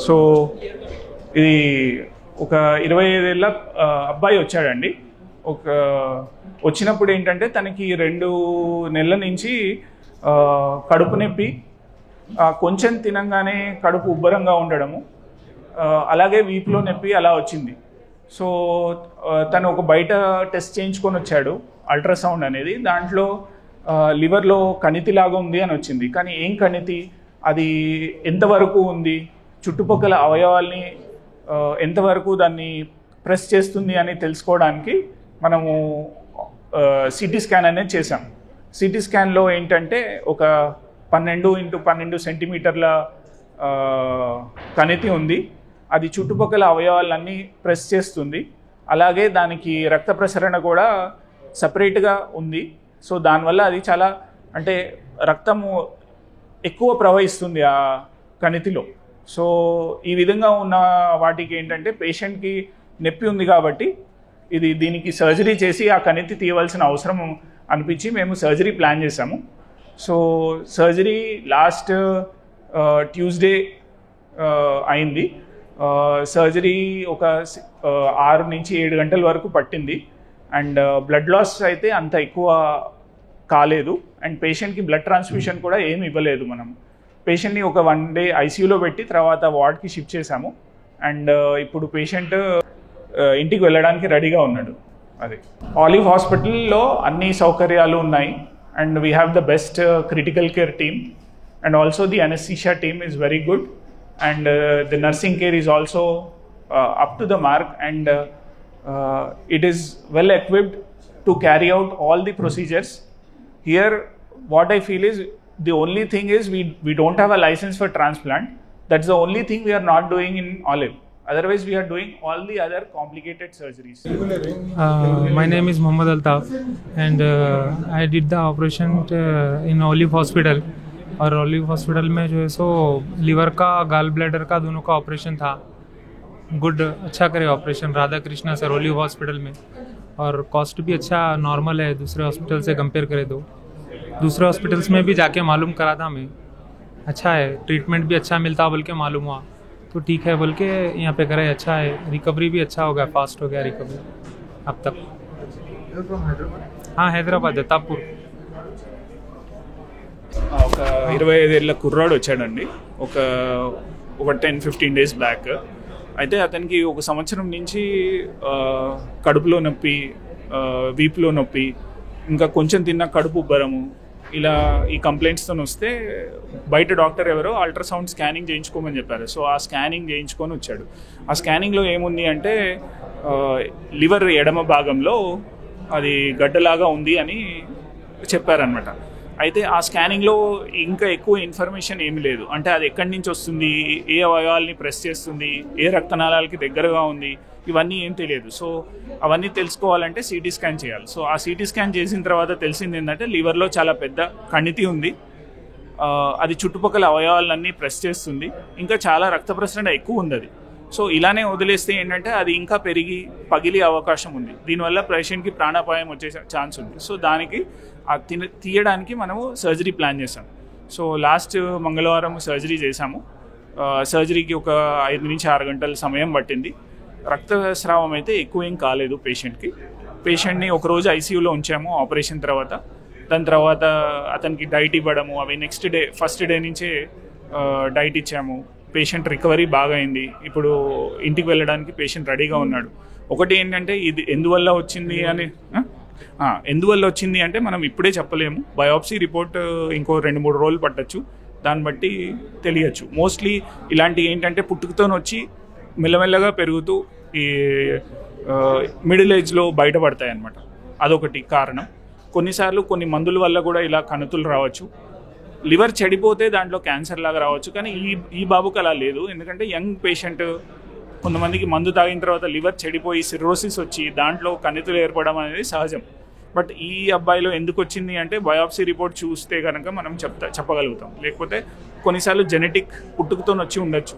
So ఇది ఒక 25 ఏళ్ళ అబ్బాయి వచ్చాడండి. వచ్చినప్పుడు ఏంటంటే తనకి 2 నెలల నుంచి కడుపు నొప్పి, కొంచెం తినంగానే కడుపు ఉబ్బరంగా ఉండడము, అలాగే వీపులో నొప్పి అలా వచ్చింది. సో తను ఒక బయట టెస్ట్ చేయించుకొని వచ్చాడు, అల్ట్రాసౌండ్ అనేది. దాంట్లో లివర్లో కణితిలాగా ఉంది అని వచ్చింది. కానీ ఏం కణితి, అది ఎంతవరకు ఉంది, చుట్టుపక్కల అవయవాల్ని ఎంతవరకు దాన్ని ప్రెస్ చేస్తుంది అని తెలుసుకోవడానికి మనము సిటీ స్కాన్ అనేది చేసాం. సిటీ స్కాన్లో ఏంటంటే ఒక 12x12 సెంటీమీటర్ల కణితి ఉంది. అది చుట్టుపక్కల అవయవాలన్నీ ప్రెస్ చేస్తుంది. అలాగే దానికి రక్త ప్రసరణ కూడా సపరేట్గా ఉంది. సో దానివల్ల అది చాలా అంటే రక్తము ఎక్కువ ప్రవహిస్తుంది ఆ కణితిలో. సో ఈ విధంగా ఉన్న వాటికి ఏంటంటే పేషెంట్కి నొప్పి ఉంది కాబట్టి దీనికి సర్జరీ చేసి ఆ కణితి తీయవలసిన అవసరం అనిపించి మేము సర్జరీ ప్లాన్ చేసాము. సో సర్జరీ లాస్ట్ ట్యూస్డే అయింది. సర్జరీ ఒక 6 నుంచి 7 గంటల వరకు పట్టింది. అండ్ బ్లడ్ లాస్ అయితే అంత ఎక్కువ కాలేదు. అండ్ పేషెంట్కి బ్లడ్ ట్రాన్స్ఫ్యూషన్ కూడా ఏమి ఇవ్వలేదు. మనం పేషెంట్ని ఒక 1 డే ఐసీయూలో పెట్టి తర్వాత వార్డ్కి షిఫ్ట్ చేశాము. అండ్ ఇప్పుడు పేషెంట్ ఇంటికి వెళ్ళడానికి రెడీగా ఉన్నాడు. అది ఆలివ్ హాస్పిటల్లో అన్ని సౌకర్యాలు ఉన్నాయి. And we have the best critical care team. And also the anaesthesia team is very good. And the nursing care is also up to the mark, and it is well equipped to carry out all the procedures. Here what I feel is the only thing is we don't have a license for transplant. That's the only thing we are not doing in Olive. Otherwise we are doing all the other complicated surgeries. My name is Mohammad Altaf, and I did the operation in Olive Hospital. और olive hospital में जो है सो liver का, gall bladder का, दोनों का operation था. Good, अच्छा करे operation Radha Krishna sir olive hospital में. और कॉस्ट भी अच्छा नॉर्मल है दूसरे हॉस्पिटल से कंपेयर करें तो. दूसरे हॉस्पिटल्स में भी जाके मालूम करा था मैं, अच्छा है, ट्रीटमेंट भी अच्छा मिलता बोल के मालूम हुआ. तो ठीक है बोल के यहाँ पे करे, अच्छा है, रिकवरी भी अच्छा हो गया, फास्ट हो गया रिकवरी अब तक. हाँ, हैदराबाद है, तापुर. ఒక 25 ఏళ్ళ కుర్రాడు వచ్చాడండి ఒక 10-15 డేస్ బ్యాక్. అయితే అతనికి 1 సంవత్సరం నుంచి కడుపులో నొప్పి, వీపులో నొప్పి, ఇంకా కొంచెం తిన్న కడుపు ఉబ్బరము, ఇలా ఈ కంప్లైంట్స్తో వస్తే బయట డాక్టర్ ఎవరో అల్ట్రాసౌండ్ స్కానింగ్ చేయించుకోమని చెప్పారు. సో ఆ స్కానింగ్ చేయించుకొని వచ్చాడు. ఆ స్కానింగ్లో ఏముంది అంటే లివర్ ఎడమ భాగంలో అది గడ్డలాగా ఉంది అని చెప్పారనమాట. అయితే ఆ స్కానింగ్లో ఇంకా ఎక్కువ ఇన్ఫర్మేషన్ ఏమీ లేదు. అంటే అది ఎక్కడి నుంచి వస్తుంది, ఏ అవయవాల్ని ప్రెస్ చేస్తుంది, ఏ రక్తనాళాలకి దగ్గరగా ఉంది, ఇవన్నీ ఏం తెలియదు. సో అవన్నీ తెలుసుకోవాలంటే సిటీ స్కాన్ చేయాలి. సో ఆ సిటీ స్కాన్ చేసిన తర్వాత తెలిసింది ఏంటంటే లివర్లో చాలా పెద్ద కణితి ఉంది. అది చుట్టుపక్కల అవయవాలన్నీ ప్రెస్ చేస్తుంది. ఇంకా చాలా రక్త ప్రసరణ ఎక్కువ ఉంది అది. సో ఇలానే వదిలేస్తే ఏంటంటే అది ఇంకా పెరిగి పగిలే అవకాశం ఉంది. దీనివల్ల పేషెంట్కి ప్రాణాపాయం వచ్చే ఛాన్స్ ఉంది. సో దానికి తీయడానికి మనము సర్జరీ ప్లాన్ చేసాం. సో లాస్ట్ మంగళవారం సర్జరీ చేశాము. సర్జరీకి ఒక 5 నుంచి 6 గంటల సమయం పట్టింది. రక్తస్రావం అయితే ఎక్కువ ఏం కాలేదు పేషెంట్కి. పేషెంట్ని ఒకరోజు ఐసీయూలో ఉంచాము ఆపరేషన్ తర్వాత. దాని తర్వాత అతనికి డైట్ ఇవ్వడము, అవి నెక్స్ట్ డే ఫస్ట్ డే నుంచే డైట్ ఇచ్చాము. పేషెంట్ రికవరీ బాగా అయింది. ఇప్పుడు ఇంటికి వెళ్ళడానికి పేషెంట్ రెడీగా ఉన్నాడు. ఒకటి ఏంటంటే ఇది ఎందువల్ల వచ్చింది అంటే మనం ఇప్పుడే చెప్పలేము. బయాప్సీ రిపోర్ట్ ఇంకో 2-3 రోజులు పట్టచ్చు. దాన్ని బట్టి తెలియచ్చు. మోస్ట్లీ ఇలాంటి ఏంటంటే పుట్టుకతోని వచ్చి మెల్లమెల్లగా పెరుగుతూ ఈ మిడిల్ ఏజ్లో బయటపడతాయి అన్నమాట. అదొకటి కారణం. కొన్నిసార్లు కొన్ని మందుల వల్ల కూడా ఇలా కణుతులు రావచ్చు. లివర్ చెడిపోతే దాంట్లో క్యాన్సర్ లాగా రావచ్చు. కానీ ఈ బాబుకి అలా లేదు. ఎందుకంటే యంగ్ పేషెంట్, కొంతమందికి మందు తాగిన తర్వాత లివర్ చెడిపోయి సిర్రోసిస్ వచ్చి దాంట్లో కణితులు ఏర్పడడం అనేది సహజం. బట్ ఈ అబ్బాయిలో ఎందుకు వచ్చింది అంటే బయాప్సీ రిపోర్ట్ చూస్తే కనుక మనం చెప్పగలుగుతాం. లేకపోతే కొన్నిసార్లు జెనెటిక్ పుట్టుకతో వచ్చి ఉండొచ్చు.